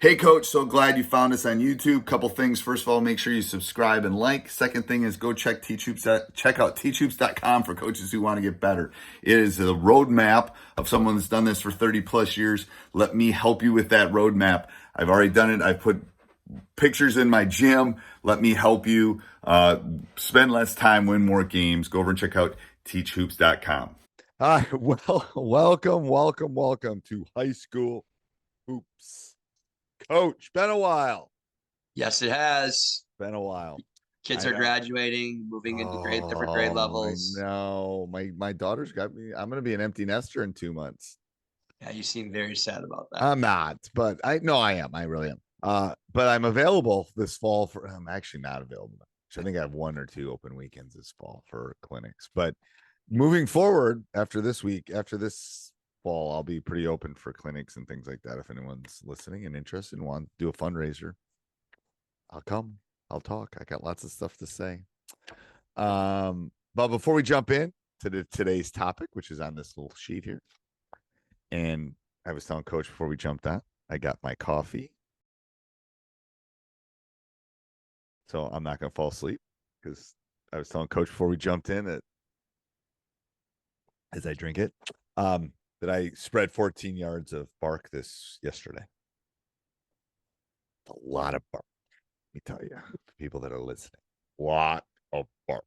Hey, Coach, so glad you found us on YouTube. Couple things. First of all, make sure you subscribe and like. Second thing is go check check out teachhoops.com for coaches who want to get better. It is a roadmap of someone that's done this for 30 plus years. Let me help you with that roadmap. I've already done it. I've put pictures in my gym. Let me help you spend less time, win more games. Go over and check out teachhoops.com. Well, welcome to high school hoops. Coach, been a while. Yes, it has. Been a while. Kids I are know. graduating, moving into different grade I levels. know. My daughter's got me. I'm gonna be an empty nester in 2 months. Yeah, you seem very sad about that. I'm not, but I am. I really am. But I'm available this fall for I'm actually not available. I think I have 1 or 2 open weekends this fall for clinics. But moving forward after this fall, I'll be pretty open for clinics and things like that. If anyone's listening and interested and want to do a fundraiser, I'll come. I'll talk. I got lots of stuff to say. But before we jump in to today's topic, which is on this little sheet here, and I was telling Coach before we jumped on, I got my coffee, so I'm not gonna fall asleep because I was telling Coach before we jumped in that as I drink it, that I spread 14 yards of bark yesterday. A lot of bark. Let me tell you, people that are listening, lot of bark.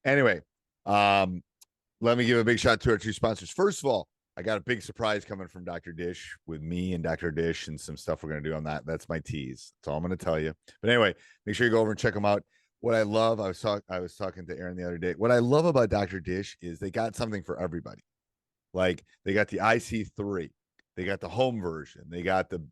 Anyway, let me give a big shout out to our 2 sponsors. First of all, I got a big surprise coming from Dr. Dish with me and Dr. Dish and some stuff we're going to do on that. That's my tease. That's all I'm going to tell you. But anyway, make sure you go over and check them out. What I love, I was talking to Aaron the other day. What I love about Dr. Dish is they got something for everybody. Like they got the IC3, they got the home version, they got the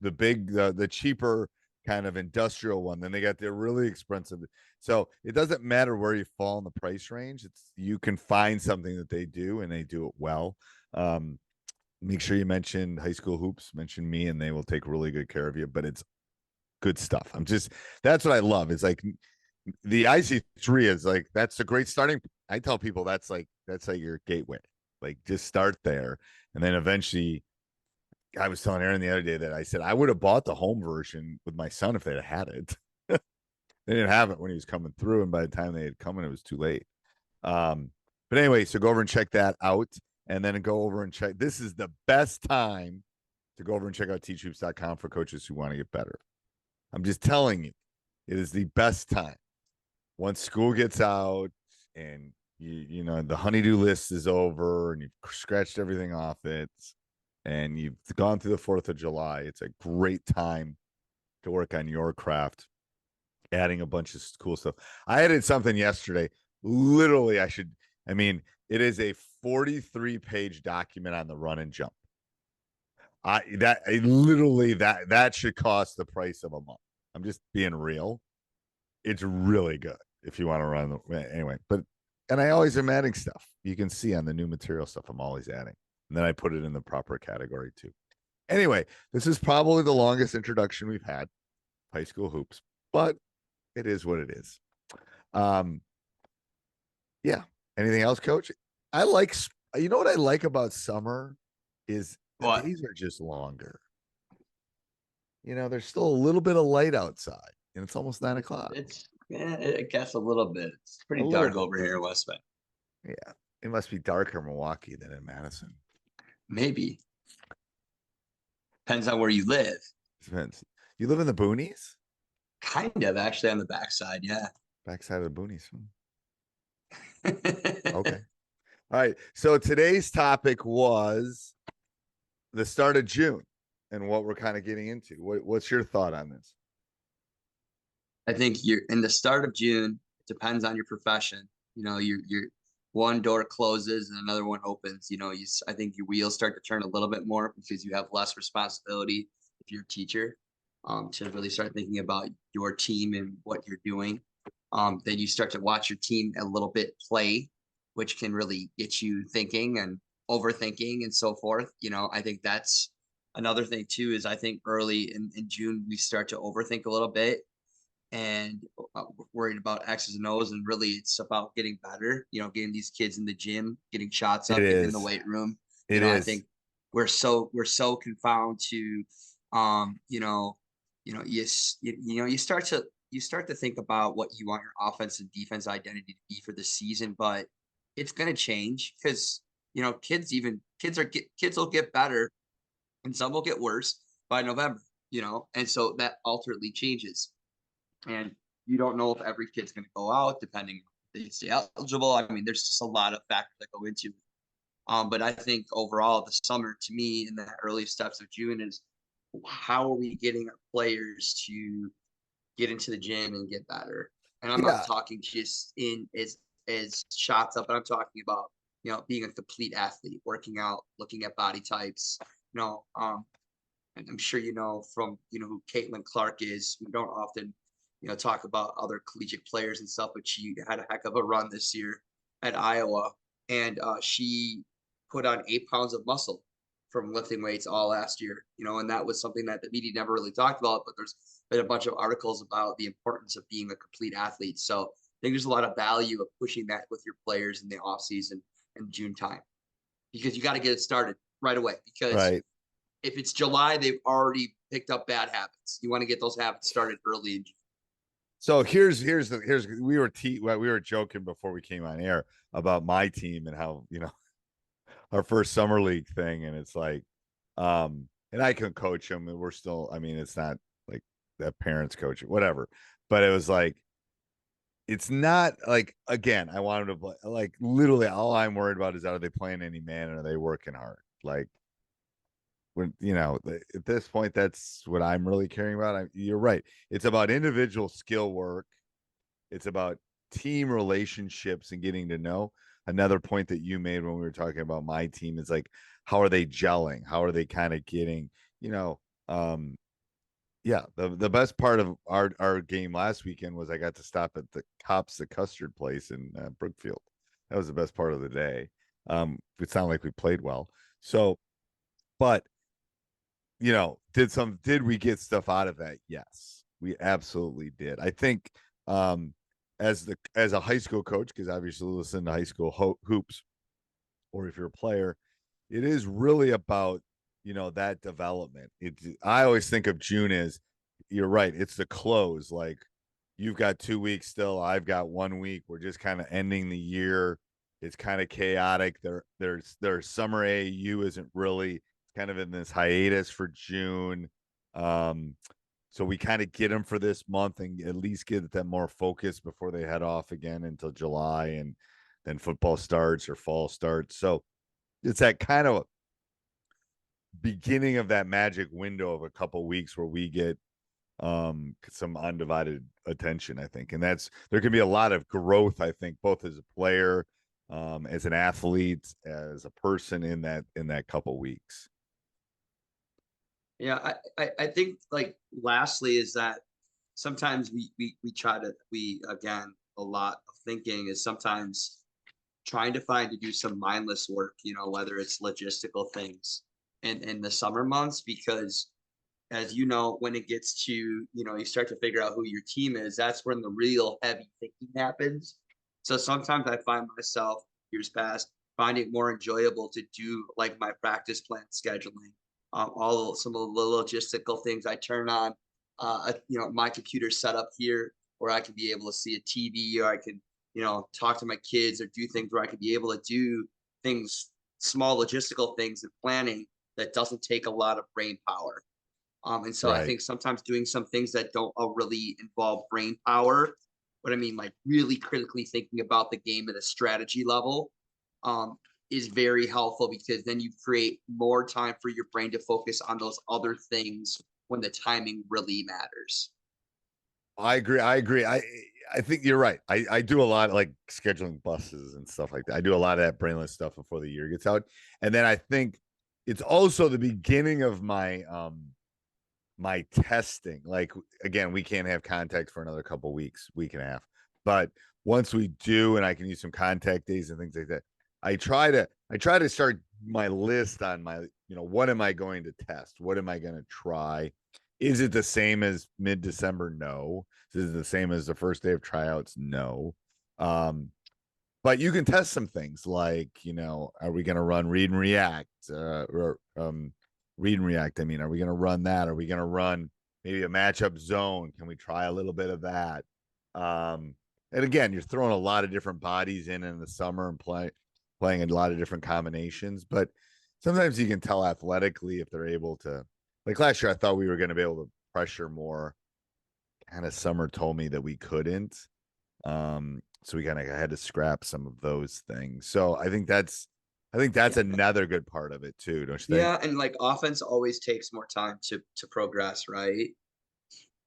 big the cheaper kind of industrial one, then they got the really expensive. So it doesn't matter where you fall in the price range. You can find something that they do and they do it well. Make sure you mention High School Hoops, mention me, and they will take really good care of you. But it's good stuff. That's what I love. It's like the IC3 is like that's a great starting. I tell people that's like your gateway. Like just start there, and then eventually. I was telling Aaron the other day that I said I would have bought the home version with my son if they'd had it. They didn't have it when he was coming through, and by the time they had come in, it was too late. But anyway, so go over and check that out, and then go over and check. This is the best time to go over and check out teachhoops.com for coaches who want to get better. I'm just telling you, it is the best time. Once school gets out and you know the honeydew list is over and you've scratched everything off it and you've gone through the 4th of July, it's a great time to work on your craft, adding a bunch of cool stuff. I added something yesterday. Literally, it is a 43-page document on the run and jump. That should cost the price of a month. I'm just being real. It's really good if you want to run anyway. And I always am adding stuff. You can see on the new material stuff I'm always adding. And then I put it in the proper category too. Anyway, this is probably the longest introduction we've had, high school hoops, but it is what it is. Yeah. Anything else, Coach? You know what I like about summer is the days are just longer. You know, there's still a little bit of light outside, and it's almost 9 o'clock. I guess a little bit. It's pretty dark over here in West Bay. Yeah, it must be darker in Milwaukee than in Madison. Maybe. Depends on where you live. Depends. You live in the boonies? Kind of, actually, on the backside, yeah. Backside of the boonies. Okay. All right. So today's topic was the start of June and what we're kind of getting into. What's your thought on this? I think you're in the start of June. It depends on your profession. You know, your one door closes and another one opens. You know, I think your wheels start to turn a little bit more because you have less responsibility if you're a teacher, to really start thinking about your team and what you're doing. Then you start to watch your team a little bit play, which can really get you thinking and overthinking and so forth. You know, I think that's another thing too, is I think early in June, we start to overthink a little bit and worried about X's and O's. And really it's about getting better, you know, getting these kids in the gym, getting shots up, getting in the weight room. I think we're so confined to You start to think about what you want your offense and defense identity to be for the season, but it's going to change because kids will get better and some will get worse by November. And so that ultimately changes, and you don't know if every kid's going to go out depending if they stay eligible. I mean, there's just a lot of factors that go into it. But I think overall, the summer to me in the early steps of June is how are we getting our players to get into the gym and get better? And I'm not Yeah. talking just in as shots up, but I'm talking about being a complete athlete, working out, looking at body types. And I'm sure from who Caitlin Clark is. We don't often talk about other collegiate players and stuff, but she had a heck of a run this year at Iowa, and she put on 8 pounds of muscle from lifting weights all last year. And that was something that the media never really talked about, but there's been a bunch of articles about the importance of being a complete athlete. So I think there's a lot of value of pushing that with your players in the off season and June time, because you got to get it started right away, because Right. if it's July, they've already picked up bad habits. You want to get those habits started early in June. So we were joking before we came on air about my team and how, our first summer league thing. And it's like, and I can coach them, and we're still, I mean, it's not like that parents coaching, whatever, but it was like, it's not like, again, I wanted to play, like, literally all I'm worried about is, are they playing any man and are they working hard? Like, when at this point, that's what I'm really caring about. You're right. It's about individual skill work. It's about team relationships and getting to know. Another point that you made when we were talking about my team is like, how are they gelling? How are they kind of getting, yeah, the best part of our game last weekend was I got to stop at the custard place in Brookfield. That was the best part of the day. It sounded like we played well. So, but did we get stuff out of that? Yes, we absolutely did. I think as a high school coach, because obviously listen to high school hoops, or if you're a player, it is really about that development. I always think of June as, you're right, it's the close. Like, you've got 2 weeks still, I've got 1 week. We're just kind of ending the year. It's kind of chaotic. There's summer AAU isn't really kind of in this hiatus for June. So we kind of get them for this month and at least get them more focused before they head off again until July, and then football starts or fall starts. So it's that kind of beginning of that magic window of a couple weeks where we get some undivided attention, I think. And there can be a lot of growth, I think, both as a player, as an athlete, as a person in that couple weeks. Yeah, I think, like, lastly is that sometimes we again, a lot of thinking is sometimes trying to do some mindless work, whether it's logistical things in the summer months, because as when it gets to, you start to figure out who your team is, that's when the real heavy thinking happens. So sometimes I find myself, years past, finding it more enjoyable to do like my practice plan scheduling, some of the logistical things. I turn on, my computer set up here where I can be able to see a TV, or I can, talk to my kids, or do things where I can be able to do things, small logistical things and planning that doesn't take a lot of brain power. And so I Right. think sometimes doing some things that don't really involve brain power, what I mean, like really critically thinking about the game at a strategy level, is very helpful, because then you create more time for your brain to focus on those other things when the timing really matters. I agree. I think you're right. I do a lot of, like, scheduling buses and stuff like that. I do a lot of that brainless stuff before the year gets out. And then I think it's also the beginning of my testing. Like, again, we can't have contact for another couple weeks, week and a half. But once we do, and I can use some contact days and things like that, I try to start my list on my, what am I going to test? What am I going to try? Is it the same as mid-December? No. Is it the same as the first day of tryouts? No. But you can test some things like, are we going to run read and react, or read and react. I mean, are we going to run that? Are we going to run maybe a matchup zone? Can we try a little bit of that? And again, you're throwing a lot of different bodies in the summer and playing a lot of different combinations, but sometimes you can tell athletically if they're able to. Like last year, I thought we were going to be able to pressure more. Kind of summer told me that we couldn't. So we kind of had to scrap some of those things. So I think that's another good part of it too, don't you think? Yeah, and like offense always takes more time to progress, right?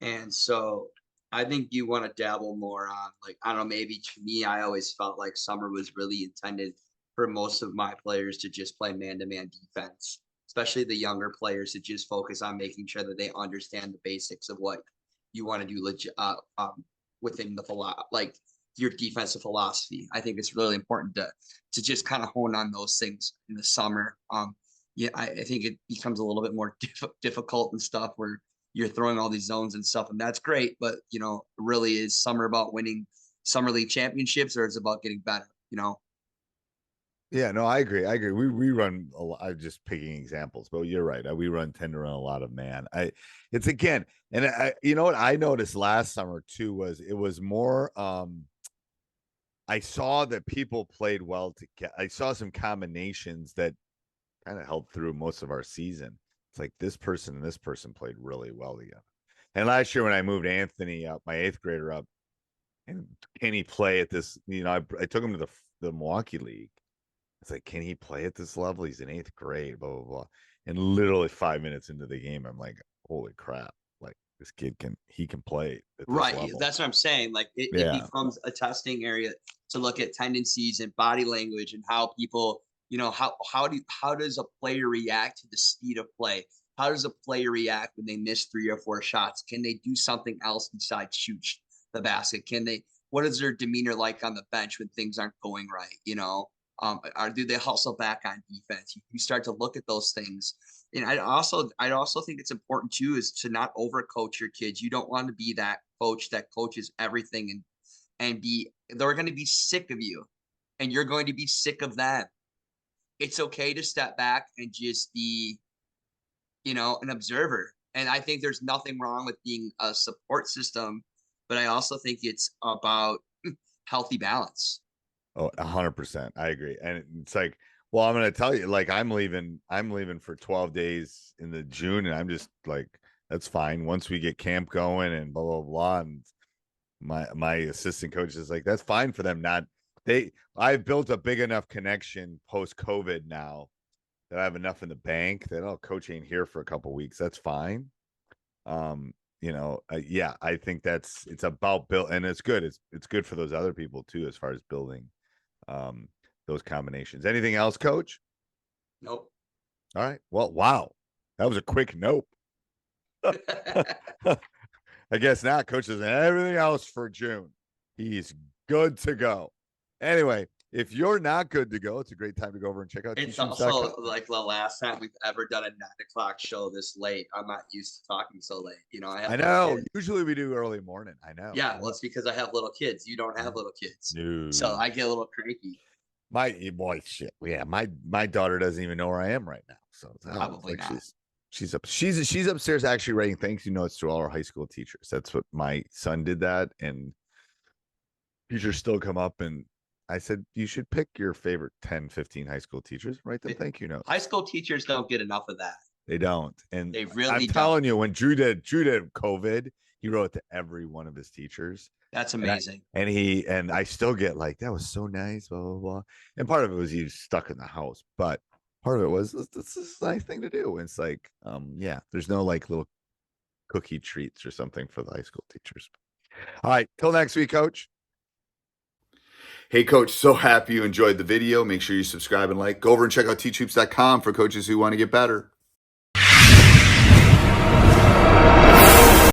And so I think you want to dabble more on, like, I don't know, maybe to me, I always felt like summer was really intended for most of my players to just play man-to-man defense, especially the younger players, to just focus on making sure that they understand the basics of what you want to do within like your defensive philosophy. I think it's really important to just kind of hone on those things in the summer. Yeah, I think it becomes a little bit more difficult and stuff where you're throwing all these zones and stuff, and that's great. But really, is summer about winning summer league championships, or is it about getting better? Yeah, no, I agree. We run a lot. I'm just picking examples, but you're right. We tend to run a lot of man. It's again, and you know what I noticed last summer too was it was more. I saw that people played well together. I saw some combinations that kind of held through most of our season. It's like this person and this person played really well together. And last year when I moved Anthony up, my 8th grader up, and can he play at this? I took him to the Milwaukee League. It's like, can he play at this level? He's in 8th grade, blah, blah, blah. And literally 5 minutes into the game, I'm like, holy crap. Like this kid can play at this Right. level. That's what I'm saying. Like it becomes a testing area to look at tendencies and body language and how people, how does a player react to the speed of play? How does a player react when they miss 3 or 4 shots? Can they do something else besides shoot the basket? What is their demeanor like on the bench when things aren't going right? Do they hustle back on defense? You start to look at those things. And I'd also think it's important too is to not overcoach your kids. You don't want to be that coach that coaches everything and they're going to be sick of you and you're going to be sick of them. It's okay to step back and just be, an observer. And I think there's nothing wrong with being a support system, but I also think it's about healthy balance. Oh, 100%. I agree. And it's like, well, I'm going to tell you, like, I'm leaving for 12 days in the June. And I'm just like, that's fine. Once we get camp going and blah, blah, blah. And my assistant coach is like, that's fine for them. I've built a big enough connection post COVID now that I have enough in the bank that, coach ain't here for a couple of weeks. That's fine. Yeah, I think it's about build, and it's good. It's good for those other people too, as far as building those combinations. Anything else, coach? Nope. All right. Well, wow. That was a quick nope. I guess now coach is everything else for June. He's good to go. Anyway, if you're not good to go, it's a great time to go over and check out. It's also like the last time we've ever done a 9:00 show this late. I'm not used to talking so late. I know. Usually we do early morning. I know. Yeah, well, it's because I have little kids. You don't have little kids, no. So I get a little cranky. Shit. Yeah, my daughter doesn't even know where I am right now. So probably not. She's upstairs actually writing thank you notes to all our high school teachers. That's what my son did that, and teachers still come up and I said, you should pick your favorite 10, 15 high school teachers, write them thank you notes. High school teachers don't get enough of that. They don't. And they really I'm telling you, when Drew did COVID, he wrote to every one of his teachers. That's amazing. And I still get like, that was so nice, blah, blah, blah. And part of it was he was stuck in the house, but part of it was this is a nice thing to do. And it's like, yeah, there's no like little cookie treats or something for the high school teachers. All right. Till next week, coach. Hey, Coach, so happy you enjoyed the video. Make sure you subscribe and like. Go over and check out teachhoops.com for coaches who want to get better.